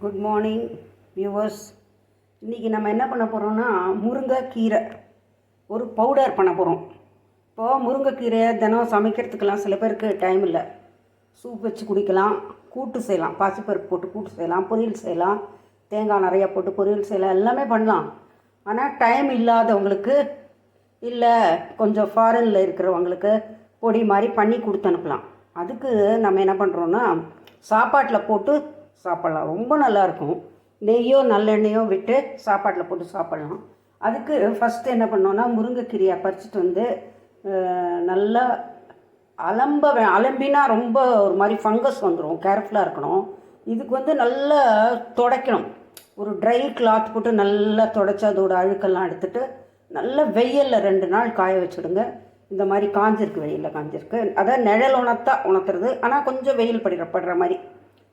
Good morning viewers. இன்றைக்கி நம்ம என்ன பண்ண போகிறோம்னா முருங்கைக்கீரை ஒரு பவுடர் பண்ண போகிறோம். இப்போது முருங்கைக்கீரையை தினம் சமைக்கிறதுக்கெல்லாம் சில பேருக்கு டைம் இல்லை. சூப் வச்சு குடிக்கலாம், கூட்டு செய்யலாம், பாசிப்பருப்பு போட்டு கூட்டு செய்யலாம், பொரியல் செய்யலாம், தேங்காய் நிறையா போட்டு பொரியல் செய்யலாம், எல்லாமே பண்ணலாம். ஆனால் டைம் இல்லாதவங்களுக்கு இல்லை கொஞ்சம் ஃபாரினில் இருக்கிறவங்களுக்கு பொடி மாதிரி பண்ணி கொடுத்து அனுப்பலாம். அதுக்கு நம்ம என்ன பண்ணுறோன்னா சாப்பாட்டில் போட்டு சாப்பிட்லாம், ரொம்ப நல்லாயிருக்கும். நெய்யோ நல்லெண்ணெயோ விட்டு சாப்பாட்டில் போட்டு சாப்பிட்லாம். அதுக்கு ஃபஸ்ட்டு என்ன பண்ணோன்னா முருங்கைக்கீரையை பறிச்சுட்டு வந்து நல்லா அலம்பினா ரொம்ப ஒரு மாதிரி ஃபங்கஸ் வந்துடும், கேர்ஃபுல்லாக இருக்கணும். இதுக்கு வந்து நல்லா துடைக்கணும். ஒரு ட்ரை கிளாத் போட்டு நல்லா துடைச்சி அதோட அழுக்கெல்லாம் எடுத்துகிட்டு நல்லா வெயிலில் 2 நாள் காய வச்சுடுங்க. இந்த மாதிரி காஞ்சிருக்கு, வெயிலில் காஞ்சிருக்கு, அதான் நிழல் உணர்த்துறது. ஆனால் கொஞ்சம் வெயில் படுற மாதிரி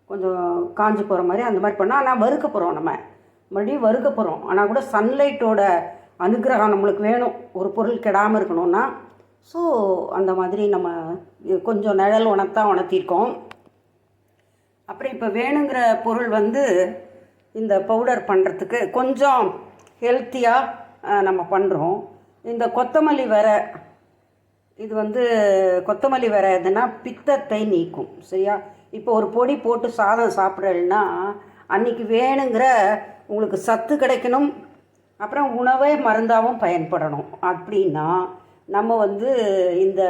கொஞ்சம் காஞ்சி போகிற மாதிரி அந்த மாதிரி பண்ணால். ஆனால் வறுக்க போகிறோம், நம்ம மறுபடியும் வறுக்க போகிறோம். ஆனால் கூட சன்லைட்டோட அனுகிரகம் நம்மளுக்கு வேணும், ஒரு பொருள் கெடாமல் இருக்கணும்னா. ஸோ அந்த மாதிரி நம்ம கொஞ்சம் நிழல் உணர்த்தியிருக்கோம். அப்புறம் இப்போ வேணுங்கிற பொருள் வந்து இந்த பவுடர் பண்ணுறதுக்கு கொஞ்சம் ஹெல்த்தியாக நம்ம பண்ணுறோம். இந்த கொத்தமல்லி விரை, இது வந்து கொத்தமல்லி விரை எதுனா பித்தத்தை நீக்கும், சரியா? இப்போ ஒரு பொடி போட்டு சாதம் சாப்பிட்றேன்னா அன்றைக்கி வேணுங்கிற உங்களுக்கு சத்து கிடைக்கணும், அப்புறம் உணவே மருந்தாகவும் பயன்படணும். அப்படின்னா நம்ம வந்து இந்த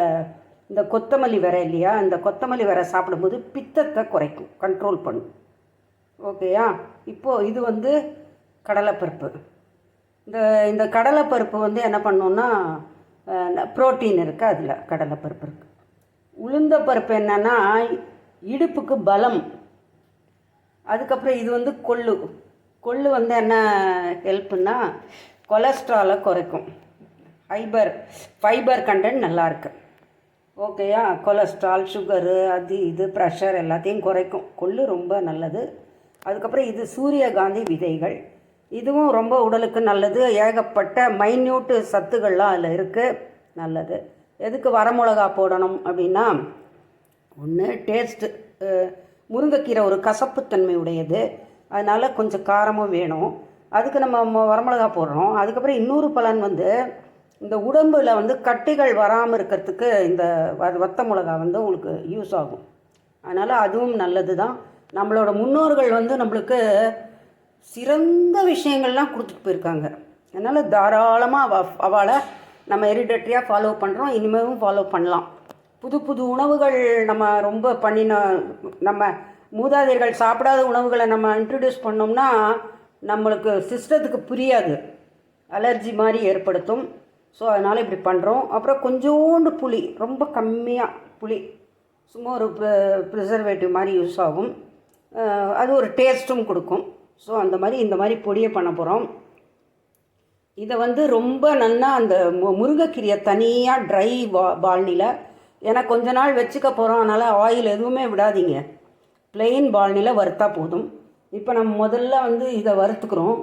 இந்த கொத்தமல்லி விரை இல்லையா, இந்த கொத்தமல்லி விரை சாப்பிடும்போது பித்தத்தை குறைக்கும், கண்ட்ரோல் பண்ணும். ஓகேயா? இப்போது இது வந்து கடலைப்பருப்பு. இந்த கடலைப்பருப்பு வந்து என்ன பண்ணோன்னா புரோட்டீன் இருக்குது, அதில் கடலைப்பருப்பு இருக்குது. உளுந்த பருப்பு என்னென்னா இடுப்புக்கு பலம். அதுக்கப்புறம் இது வந்து கொள்ளு வந்து என்ன ஹெல்ப்புன்னா கொலஸ்ட்ராலை குறைக்கும், ஃபைபர் கண்டென்ட் நல்லாயிருக்கு. ஓகேயா? கொலஸ்ட்ரால், சுகரு, அது இது ப்ரெஷர் எல்லாத்தையும் குறைக்கும், கொள்ளு ரொம்ப நல்லது. அதுக்கப்புறம் இது சூரியகாந்தி விதைகள், இதுவும் ரொம்ப உடலுக்கு நல்லது. ஏகப்பட்ட மைன்யூட்டு சத்துக்கள்லாம் அதில் இருக்குது, நல்லது. எதுக்கு வரமிளகா போடணும் அப்படின்னா, ஒன்று டேஸ்ட்டு, முருங்கைக்கீரை ஒரு கசப்புத்தன்மை உடையது, அதனால் கொஞ்சம் காரமும் வேணும், அதுக்கு நம்ம வரமிளகா போடுறோம். அதுக்கப்புறம் இன்னொரு பலன் வந்து இந்த உடம்பில் வந்து கட்டிகள் வராமல் இருக்கிறதுக்கு இந்த வத்த மிளகா வந்து உங்களுக்கு யூஸ் ஆகும். அதனால் அதுவும் நல்லது தான். நம்மளோட முன்னோர்கள் வந்து நம்மளுக்கு சிறந்த விஷயங்கள்லாம் கொடுத்துட்டு போயிருக்காங்க. அதனால் தாராளமாக அவளை நம்ம ஹெரிடிட்டரியாக ஃபாலோ பண்ணுறோம், இனிமேலும் ஃபாலோ பண்ணலாம். புது உணவுகள் நம்ம ரொம்ப நம்ம மூதாதையர்கள் சாப்பிடாத உணவுகளை நம்ம இன்ட்ரடியூஸ் பண்ணோம்னா நம்மளுக்கு சிஸ்டத்துக்கு புரியாது, அலர்ஜி மாதிரி ஏற்படுத்தும். ஸோ அதனால் இப்படி பண்ணுறோம். அப்புறம் கொஞ்சோண்டு புளி, ரொம்ப கம்மியாக புளி, சும்மா ஒரு ப்ரிசர்வேட்டிவ் மாதிரி யூஸ் ஆகும், அது ஒரு டேஸ்ட்டும் கொடுக்கும். ஸோ இந்த மாதிரி பொடியை பண்ண போகிறோம். இதை வந்து ரொம்ப நல்லா அந்த முருங்கைக்கீரையை தனியாக ட்ரை பால்னியில், ஏன்னா கொஞ்ச நாள் வச்சுக்க போகிறோம், அதனால் ஆயில் எதுவுமே விடாதீங்க, பிளெயின் பால்னியில் வறுத்தா போதும். இப்போ நம்ம முதல்ல வந்து இதை வறுத்துக்கிறோம்.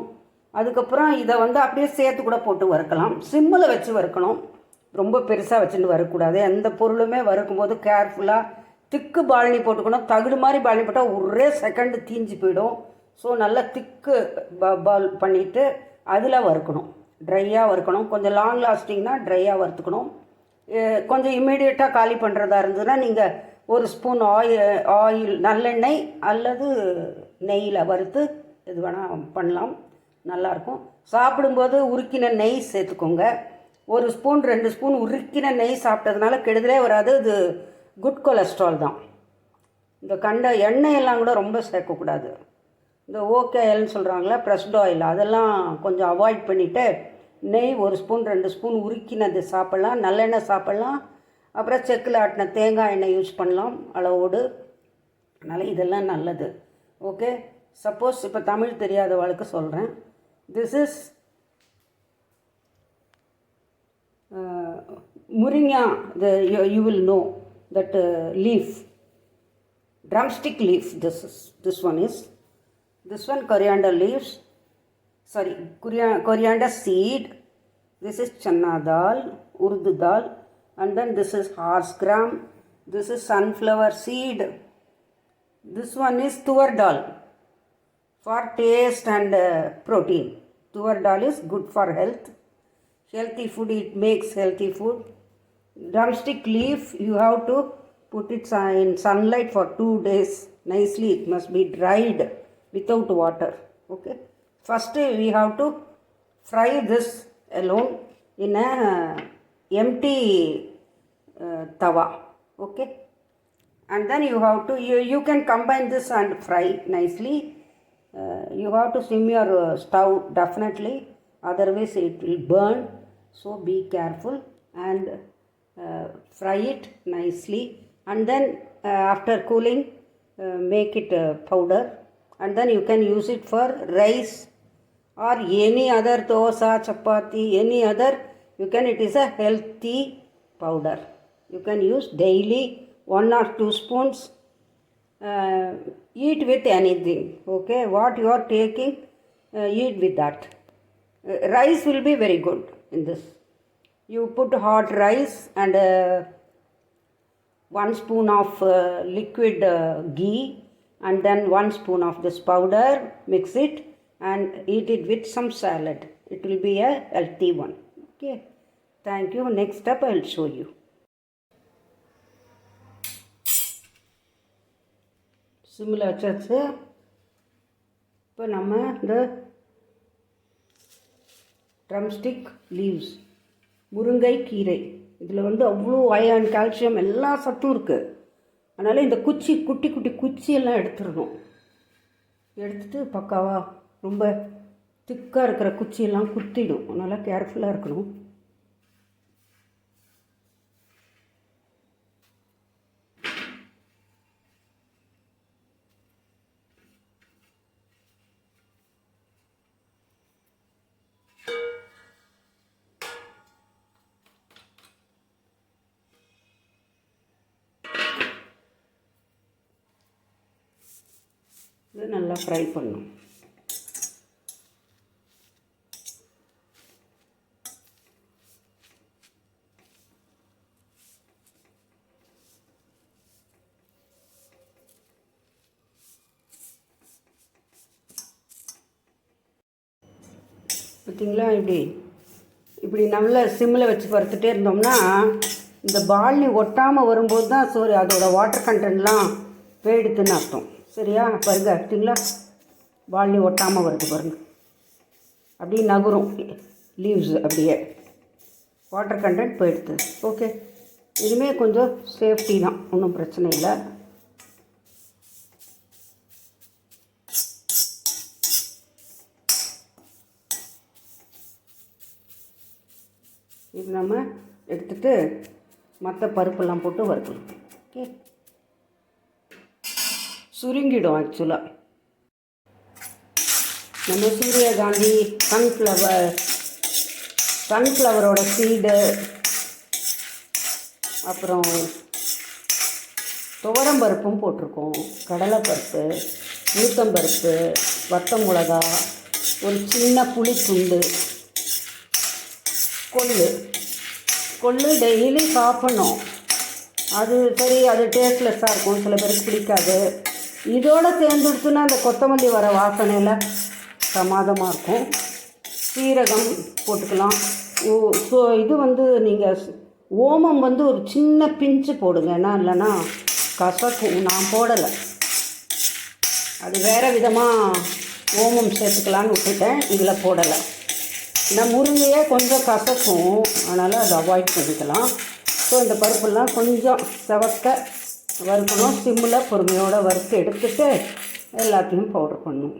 அதுக்கப்புறம் இதை வந்து அப்படியே சேர்த்து கூட போட்டு வறுக்கலாம், சிம்மில் வச்சு வறுக்கணும், ரொம்ப பெருசாக வச்சுட்டு வறுக்கக்கூடாது. எந்த பொருளுமே வறுக்கும்போது கேர்ஃபுல்லாக திக்கு பால்னி போட்டுக்கணும். தகுடு மாதிரி பால்னி போட்டால் ஒரே செகண்டு தீஞ்சு போயிடும். ஸோ நல்லா திக்கு பால் பண்ணிவிட்டு அதில் வறுக்கணும், ட்ரையாக வறுக்கணும். கொஞ்சம் லாங் லாஸ்டிங்னா ட்ரையாக வறுத்துக்கணும். கொஞ்சம் இம்மீடியட்டாக காலி பண்ணுறதா இருந்ததுன்னா நீங்கள் ஒரு ஸ்பூன் ஆயில் நல்லெண்ணெய் அல்லது நெய்யில் வறுத்து இது வேணால் பண்ணலாம், நல்லாயிருக்கும். சாப்பிடும்போது உருக்கின நெய் சேர்த்துக்கோங்க. 1 ஸ்பூன் 2 ஸ்பூன் உருக்கின நெய் சாப்பிட்டதுனால கெடுதலே வராது, இது குட் கொலஸ்ட்ரால் தான். இந்த எண்ணெயெல்லாம் கூட ரொம்ப சேர்க்கக்கூடாது. இந்த ஆயில்னு சொல்கிறாங்களே, ப்ரெஸ்ட் ஆயில், அதெல்லாம் கொஞ்சம் அவாய்ட் பண்ணிவிட்டு நெய் 1 ஸ்பூன் 2 ஸ்பூன் உருக்கினது சாப்பிட்லாம், நல்லெண்ணெய் சாப்பிட்லாம். அப்புறம் செக்கில் ஆட்டின தேங்காய் எண்ணெய் யூஸ் பண்ணலாம் அளவோடு. அதனால் இதெல்லாம் நல்லது. ஓகே, சப்போஸ் இப்போ தமிழ் தெரியாதவளுக்கு சொல்கிறேன். This is moringa, you will know that leaf, drumstick leaf. This one coriander leaves, coriander seed. This is channa dal, urdu dal, and then this is horse gram, this is sunflower seed, this one is tuvar dal, for taste and protein. Tur dal is good for health. Healthy food, it makes healthy food. Drumstick leaf, you have to put it in sunlight for 2 days. Nicely, it must be dried without water. Okay. First, we have to fry this alone in a empty tawa. Okay. And then you have to, you can combine this and fry nicely. You have to sim your stove definitely, otherwise it will burn. So be careful and fry it nicely. And then after cooling, make it powder. And then you can use it for rice or any other dosa, chapati, any other. You can, it is a healthy powder. You can use daily 1 or 2 spoons. Eat with anything. Okay, what you are taking, eat with that. Rice will be very good in this. You put hot rice and 1 spoon of liquid ghee, and then 1 spoon of this powder. Mix it and eat it with some salad. It will be a healthy one. Okay, thank you. Next step I will show you. சிம்மில் வச்சாச்சு. இப்போ நம்ம இந்த drumstick leaves, முருங்கை கீரை, இதில் வந்து அவ்வளோ அயர்ன், கால்சியம் எல்லா சத்தும் இருக்குது. அதனால் இந்த குச்சி, குட்டி குட்டி குச்சியெல்லாம் எடுத்துடணும். எடுத்துட்டு பக்காவாக ரொம்ப திக்காக இருக்கிற குச்சியெல்லாம் குத்திடும். அதனால் கேர்ஃபுல்லாக இருக்கணும். இது நல்லா ஃப்ரை பண்ணணும். பார்த்திங்களா, இப்படி நல்லா சிம்மில் வச்சு வறுத்துட்டே இருந்தோம்னா இந்த பால்னி ஒட்டாமல் வரும்போது தான் அதோட வாட்டர் கண்டென்ட்லாம் போயிடுதுன்னு அர்த்தம். சரியா? பாருங்க, எடுத்திங்களா, பால்னி ஒட்டாமல் வருது பாருங்கள். அப்படியே நகுரும் லீவ்ஸ், அப்படியே வாட்டர் கண்டென்ட் போயிடுது. ஓகே, இதுவுமே கொஞ்சம் சேஃப்டி தான், ஒன்றும் பிரச்சனை இல்லை. இது நம்ம எடுத்துகிட்டு மற்ற பருப்பெல்லாம் போட்டு வறுக்கணும். ஓகே, சுருங்கிடும். ஆக்சுவலாக நம்ம சூரியகாந்தி, சன்ஃப்ளவரோட சீடு, அப்புறம் துவரம்பருப்பும் போட்டிருக்கோம், கடலைப்பருப்பு, உளுத்தம்பருப்பு, வத்த மிளகா, ஒரு சின்ன புளித்துண்டு, கொள்ளு டெய்லி சாப்பிட்ணும். அது சரி, அது டேஸ்ட்லெஸ்ஸாக இருக்கும், சில பேருக்கு பிடிக்காது. இதோடு சேர்ந்துடுச்சுன்னா அந்த கொத்தமல்லி வர வாசனையில் பிரமாதமாக இருக்கும். சீரகம் போட்டுக்கலாம். ஸோ இது வந்து நீங்கள் ஓமம் வந்து ஒரு சின்ன பிஞ்சு போடுங்க, ஏன்னா இல்லைன்னா கசக்கும். நான் போடலை, அது வேறு விதமாக ஓமம் சேர்த்துக்கலான்னு விட்டுட்டேன், இதில் போடலை. நான் முருங்கையே கொஞ்சம் கசக்கும், அதனால் அதை அவாய்ட் பண்ணிக்கலாம். ஸோ இந்த பருப்பெல்லாம் கொஞ்சம் செவக்க வறுக்கணும். சிம்மில் பொறுமையோடு வறுத்து எடுத்துட்டு எல்லாத்தையும் பவுடர் பண்ணணும்.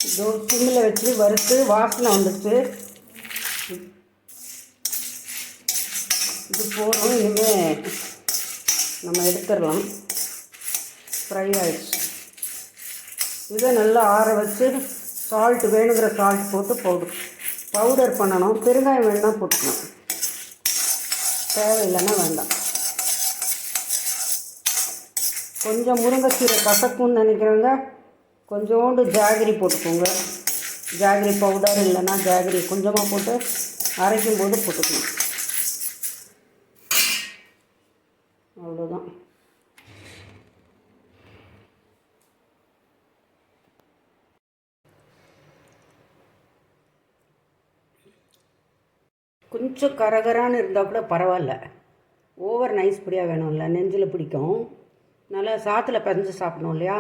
இதோ சிம்மில் வச்சு வறுத்து வாசனை வந்துடுச்சு. இது போதும், இனிமேல் நம்ம எடுத்துடலாம். ஃப்ரை ஆகிடுச்சு. இதை நல்லா ஆற வச்சு சால்ட், வேணுங்கிற சால்ட் போட்டு பவுடர் பண்ணணும். பெருங்காயம் வேணுன்னா போட்டுக்கணும், தேவையில்லைன்னா வேண்டாம். கொஞ்சம் முருங்கைக்கீரை கசக்கும்னு நினைக்கிறவங்க கொஞ்சோண்டு ஜாகரி போட்டுக்கோங்க. ஜாகரி பவுடர் இல்லைன்னா ஜாகரி கொஞ்சமாக போட்டு அரைக்கும் போது போட்டுக்கணும். அவ்வளோதான். கொஞ்சம் கரகரான்னு இருந்தால் கூட பரவாயில்ல, ஓவர் நைஸ் பிடியாக வேணும்ல, நெஞ்சில் பிடிக்கும். நல்லா சாத்தில் பறிஞ்சு சாப்பிடணும் இல்லையா,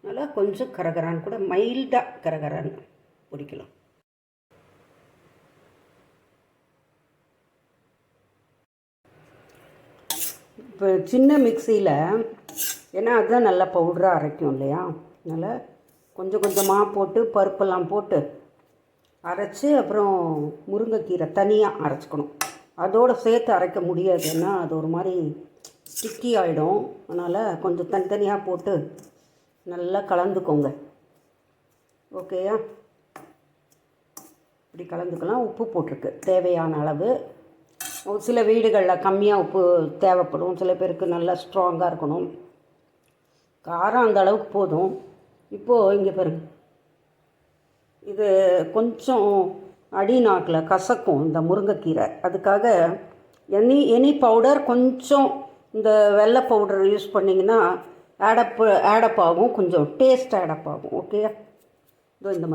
நல்லா கொஞ்சம் கரகரான்னு கூட மைல்டாக கரகரான்னு பிடிக்கலாம். இப்போ சின்ன மிக்சியில், ஏன்னா அதுதான் நல்லா பவுடராக அரைக்கும் இல்லையா, அதனால் கொஞ்சம் கொஞ்சமாக போட்டு பருப்பெல்லாம் போட்டு அரைச்சி அப்புறம் முருங்கைக்கீரை தனியாக அரைச்சிக்கணும். அதோடு சேர்த்து அரைக்க முடியாது, ஏன்னா அது ஒரு மாதிரி ஸ்டிக்கி ஆகிடும். அதனால் கொஞ்சம் தனித்தனியாக போட்டு நல்லா கலந்துக்கோங்க. ஓகேயா, இப்படி கலந்துக்கலாம். உப்பு போட்டிருக்கு தேவையான அளவு. சில வீடுகளில் கம்மியாக உப்பு தேவைப்படும், சில பேருக்கு நல்லா ஸ்ட்ராங்காக இருக்கணும். காரம் அந்த அளவுக்கு போதும். இப்போது இங்கே பாருங்க, இது கொஞ்சம் அடி நாக்கில் கசக்கும் இந்த முருங்கைக்கீரை. அதுக்காக எனி பவுடர் கொஞ்சம் இந்த வெள்ளை பவுடர் யூஸ் பண்ணிங்கன்னா ஆடப் ஆகும், கொஞ்சம் டேஸ்ட் ஆடப் ஆகும். ஓகே, இதோ இந்த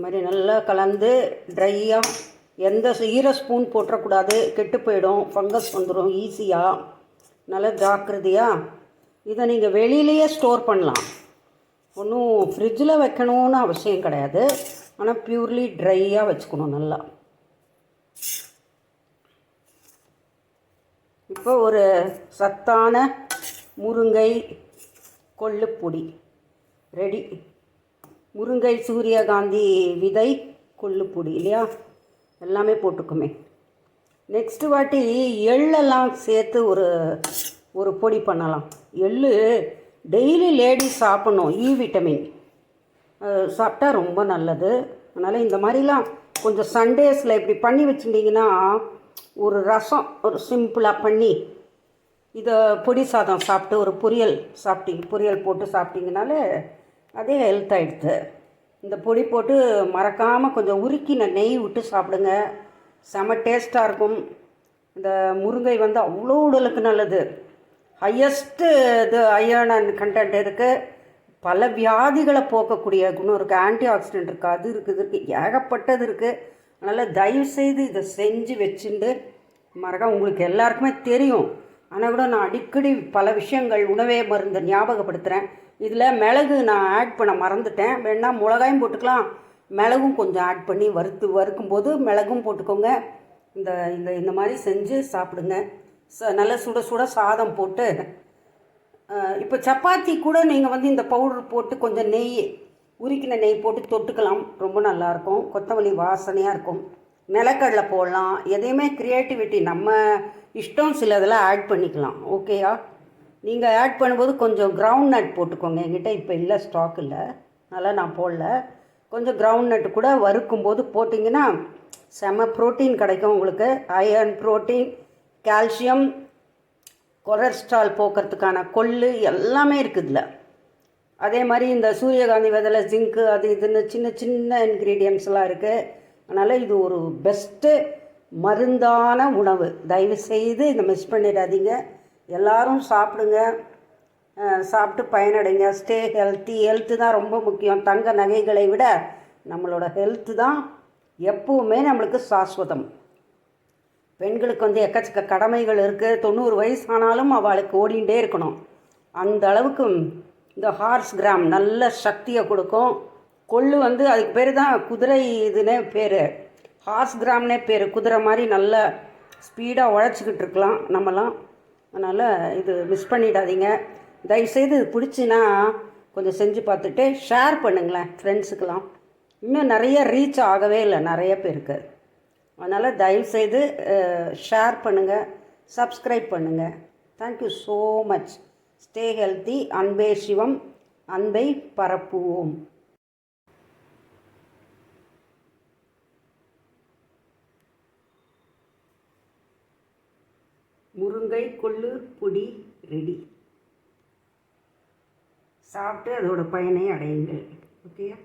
மாதிரி நல்லா கலந்து ட்ரையாக, எந்த ஈர ஸ்பூன் போட்டுறக்கூடாது, கெட்டு போயிடும், ஃபங்கஸ் வந்துடும் ஈஸியாக. நல்லா ஜாக்கிரதையாக இதை நீங்கள் வெளியிலேயே ஸ்டோர் பண்ணலாம், ஒன்றும் ஃப்ரிட்ஜில் வைக்கணும்னு அவசியம் கிடையாது. ஆனால் பியூர்லி ட்ரையாக வச்சுக்கணும் நல்லா. இப்போ ஒரு சத்தான முருங்கை கொள்ளுப்பொடி ரெடி. முருங்கை, சூரியகாந்தி விதை, கொள்ளுப்பொடி இல்லையா, எல்லாமே போட்டுக்குமே. நெக்ஸ்ட்டு வாட்டி எள்ளெல்லாம் சேர்த்து ஒரு பொடி பண்ணலாம். எள்ளு டெய்லி லேடிஸ் சாப்பிட்ணும், விட்டமின் சாப்பிட்டா ரொம்ப நல்லது. அதனால் இந்த மாதிரிலாம் கொஞ்சம் சண்டேஸில் இப்படி பண்ணி வச்சுட்டிங்கன்னா, ஒரு ரசம் ஒரு சிம்பிளாக பண்ணி இதை பொடி சாதம் சாப்பிட்டு ஒரு பொரியல் போட்டு சாப்பிட்டிங்கனாலே அதே ஹெல்த் ஆகிடுது. இந்த பொடி போட்டு மறக்காமல் கொஞ்சம் உருக்கின நெய் விட்டு சாப்பிடுங்க, செம டேஸ்ட்டாக இருக்கும். இந்த முருங்கை வந்து அவ்வளோ உடலுக்கு நல்லது, ஹையஸ்ட்டு இது அயர்ன் அண்ட் கண்டென்ட் இருக்குது, பல வியாதிகளை போக்கக்கூடிய குணம் இருக்குது, ஆன்டி ஆக்சிடென்ட் இருக்குது, அது இருக்குது, ஏகப்பட்டது இருக்குது. அதனால் தயவுசெய்து இதை செஞ்சு வச்சுட்டு உங்களுக்கு எல்லாருக்குமே தெரியும். ஆனால் கூட நான் அடிக்கடி பல விஷயங்கள் உணவே மருந்து ஞாபகப்படுத்துகிறேன். இதில் மிளகு நான் ஆட் பண்ண மறந்துட்டேன், வேணால் மிளகாயும் போட்டுக்கலாம், மிளகும் கொஞ்சம் ஆட் பண்ணி வறுக்கும்போது மிளகும் போட்டுக்கோங்க. இந்த மாதிரி செஞ்சு சாப்பிடுங்க. நல்லா சுட சுட சாதம் போட்டு, இப்போ சப்பாத்தி கூட நீங்கள் இந்த பவுடர் போட்டு கொஞ்சம் உருக்கின நெய் போட்டு தொட்டுக்கலாம், ரொம்ப நல்லாயிருக்கும். கொத்தமல்லி வாசனையாக இருக்கும். நிலக்கடலை போடலாம், எதையுமே க்ரியேட்டிவிட்டி நம்ம இஷ்டம், சில இதெல்லாம் ஆட் பண்ணிக்கலாம். ஓகேயா, நீங்கள் ஆட் பண்ணும்போது கொஞ்சம் கிரவுண்ட் நட் போட்டுக்கோங்க. என்கிட்ட இப்போ இல்லை, ஸ்டாக் இல்லை, அதனால் நான் போடல. கொஞ்சம் கிரவுண்ட் நட்டு கூட வறுக்கும்போது போட்டிங்கன்னா செம ப்ரோட்டீன் கிடைக்கும் உங்களுக்கு. அயர்ன், ப்ரோட்டீன், கால்சியம், கொலஸ்ட்ரால் போக்குறதுக்கான கொள்ளு எல்லாமே இருக்குதுல. அதே மாதிரி இந்த சூரியகாந்தி விதையில ஜிங்க்கு அது இதுன்னு சின்ன சின்ன இன்க்ரீடியன்ட்ஸ்லாம் இருக்குது. அதனால் இது ஒரு பெஸ்ட்டு மருந்தான உணவு. தயவுசெய்து இதை மிஸ் பண்ணிடாதீங்க, எல்லோரும் சாப்பிடுங்க, சாப்பிட்டு பயனடைங்க. Stay healthy. ஹெல்த்து தான் ரொம்ப முக்கியம். தங்க நகைகளை விட நம்மளோட ஹெல்த்து தான் எப்பவுமே நம்மளுக்கு சாஸ்வதம். பெண்களுக்கு எக்கச்சக்க கடமைகள் இருக்குது. 90 வயசு ஆனாலும் அவளுக்கு ஓடிகிட்டே இருக்கணும். அந்த அளவுக்கு இந்த ஹார்ஸ் கிராம் நல்ல சக்தியை கொடுக்கும். கொள்ளு அதுக்கு பேர் தான் குதிரை, இதுன்னே பேர், ஹார்ஸ் கிராம்னே பேர். குதிரை மாதிரி நல்ல ஸ்பீடாக உழைச்சிக்கிட்டு இருக்கலாம் நம்மலாம். அதனால் இது மிஸ் பண்ணிடாதீங்க. தயவுசெய்து இது பிடிச்சின்னா கொஞ்சம் செஞ்சு பார்த்துட்டு ஷேர் பண்ணுங்களேன் ஃப்ரெண்ட்ஸுக்கெல்லாம். இன்னும் நிறைய ரீச் ஆகவே இல்லை நிறைய பேருக்கு. அதனால் தயவுசெய்து ஷேர் பண்ணுங்கள், சப்ஸ்கிரைப் பண்ணுங்கள். Thank you so much. Stay healthy. அன்பே சிவம். அன்பை பரப்புவோம். முருங்கை கொள்ளு பொடி ரெடி. சாப்பிட்டு அதோட பயனை அடையுங்கள். ஓகேயா?